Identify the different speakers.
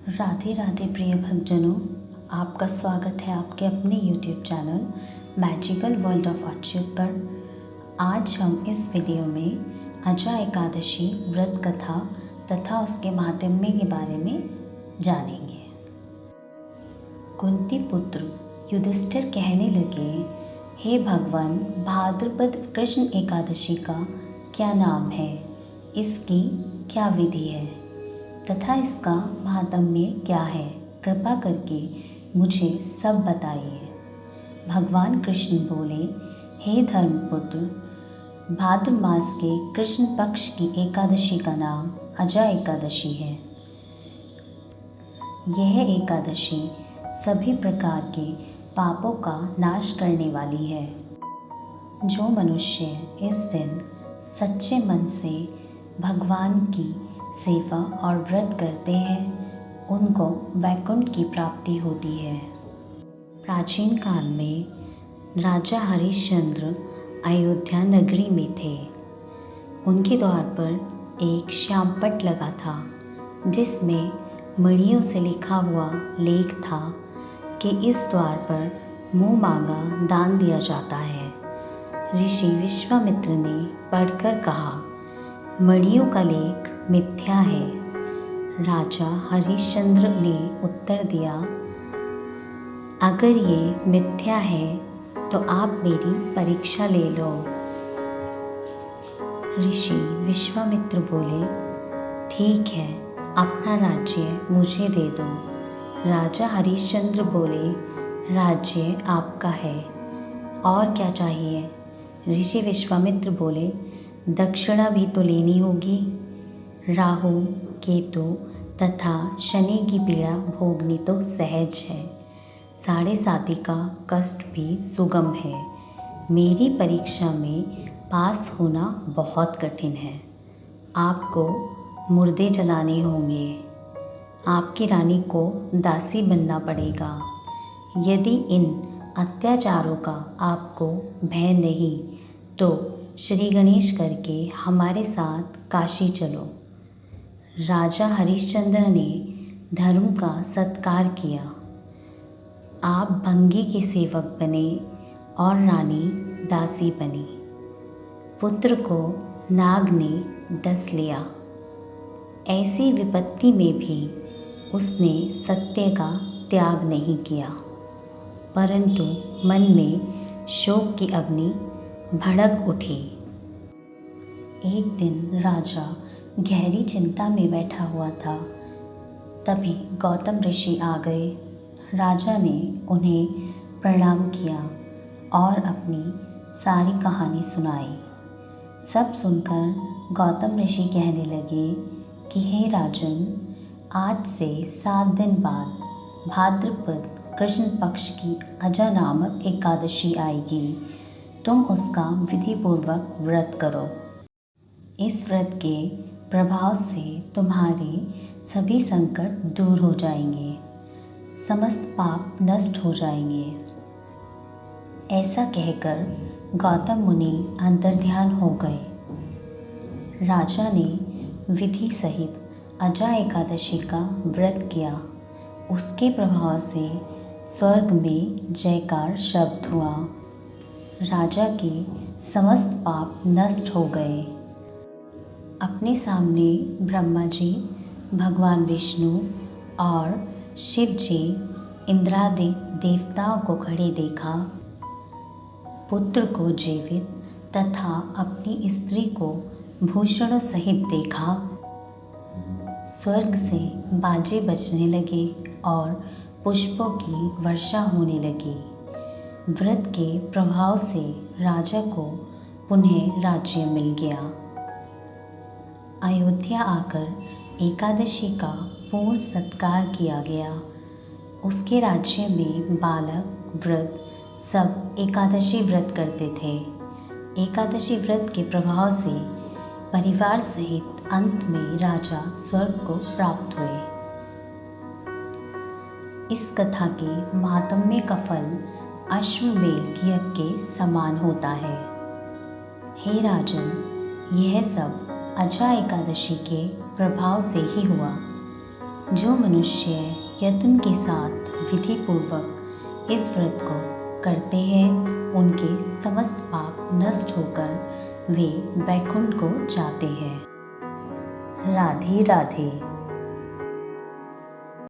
Speaker 1: राधे राधे प्रिय भक्तजनों, आपका स्वागत है आपके अपने YouTube channel magical world of Achyut पर। आज हम इस वीडियो में अजा एकादशी व्रत कथा तथा उसके महात्म्य के बारे में जानेंगे। कुंती पुत्र युधिष्ठिर कहने लगे, हे भगवान, भाद्रपद कृष्ण एकादशी का क्या नाम है, इसकी क्या विधि है तथा इसका महात्म्य क्या है, कृपा करके मुझे सब बताइए। भगवान कृष्ण बोले, हे धर्मपुत्र, भाद्र मास के कृष्ण पक्ष की एकादशी का नाम अजा एकादशी है। यह एकादशी सभी प्रकार के पापों का नाश करने वाली है। जो मनुष्य इस दिन सच्चे मन से भगवान की सेवा और व्रत करते हैं, उनको वैकुंठ की प्राप्ति होती है। प्राचीन काल में राजा हरिश्चंद्र अयोध्या नगरी में थे। उनके द्वार पर एक श्यामपट लगा था, जिसमें मणियों से लिखा हुआ लेख था कि इस द्वार पर मुँह मांगा दान दिया जाता है। ऋषि विश्वामित्र ने पढ़कर कहा, मणियों का लेख मिथ्या है। राजा हरिश्चंद्र ने उत्तर दिया, अगर ये मिथ्या है तो आप मेरी परीक्षा ले लो। ऋषि विश्वामित्र बोले, ठीक है, अपना राज्य मुझे दे दो। राजा हरिश्चंद्र बोले, राज्य आपका है, और क्या चाहिए? ऋषि विश्वामित्र बोले, दक्षिणा भी तो लेनी होगी। राहु, केतु तथा शनि की पीड़ा भोगनी तो सहज है, साढ़े साती का कष्ट भी सुगम है। मेरी परीक्षा में पास होना बहुत कठिन है। आपको मुर्दे जलाने होंगे, आपकी रानी को दासी बनना पड़ेगा। यदि इन अत्याचारों का आपको भय नहीं तो श्री गणेश करके हमारे साथ काशी चलो। राजा हरिश्चंद्र ने धर्म का सत्कार किया। आप भंगी के सेवक बने और रानी दासी बनी। पुत्र को नाग ने डस लिया। ऐसी विपत्ति में भी उसने सत्य का त्याग नहीं किया, परंतु मन में शोक की अग्नि भड़क उठी। एक दिन राजा गहरी चिंता में बैठा हुआ था। तभी गौतम ऋषि आ गए। राजा ने उन्हें प्रणाम किया और अपनी सारी कहानी सुनाई। सब सुनकर गौतम ऋषि कहने लगे कि हे राजन, आज से 7 दिन बाद भाद्रपद कृष्ण पक्ष की अजा नामक एकादशी आएगी। तुम उसका विधिपूर्वक व्रत करो। इस व्रत के प्रभाव से तुम्हारे सभी संकट दूर हो जाएंगे, समस्त पाप नष्ट हो जाएंगे। ऐसा कहकर गौतम मुनि अंतर्ध्यान हो गए। राजा ने विधि सहित अजा एकादशी का व्रत किया। उसके प्रभाव से स्वर्ग में जयकार शब्द हुआ। राजा के समस्त पाप नष्ट हो गए। अपने सामने ब्रह्मा जी, भगवान विष्णु और शिव जी इंद्रादि देवताओं को खड़े देखा। पुत्र को जीवित तथा अपनी स्त्री को भूषणों सहित देखा। स्वर्ग से बाजे बजने लगे और पुष्पों की वर्षा होने लगी। व्रत के प्रभाव से राजा को पुनः राज्य मिल गया। अयोध्या आकर एकादशी का पूर्ण सत्कार किया गया। उसके राज्य में बालक, वृद्ध सब एकादशी व्रत करते थे। एकादशी व्रत के प्रभाव से परिवार सहित अंत में राजा स्वर्ग को प्राप्त हुए। इस कथा के महात्म्य का फल अश्वमेध यज्ञ के समान होता है। हे राजन, यह सब अजा एकादशी के प्रभाव से ही हुआ। जो मनुष्य यत्न के साथ विधि पूर्वक इस व्रत को करते हैं उनके समस्त पाप नष्ट होकर वे वैकुंठ को जाते हैं। राधे राधे।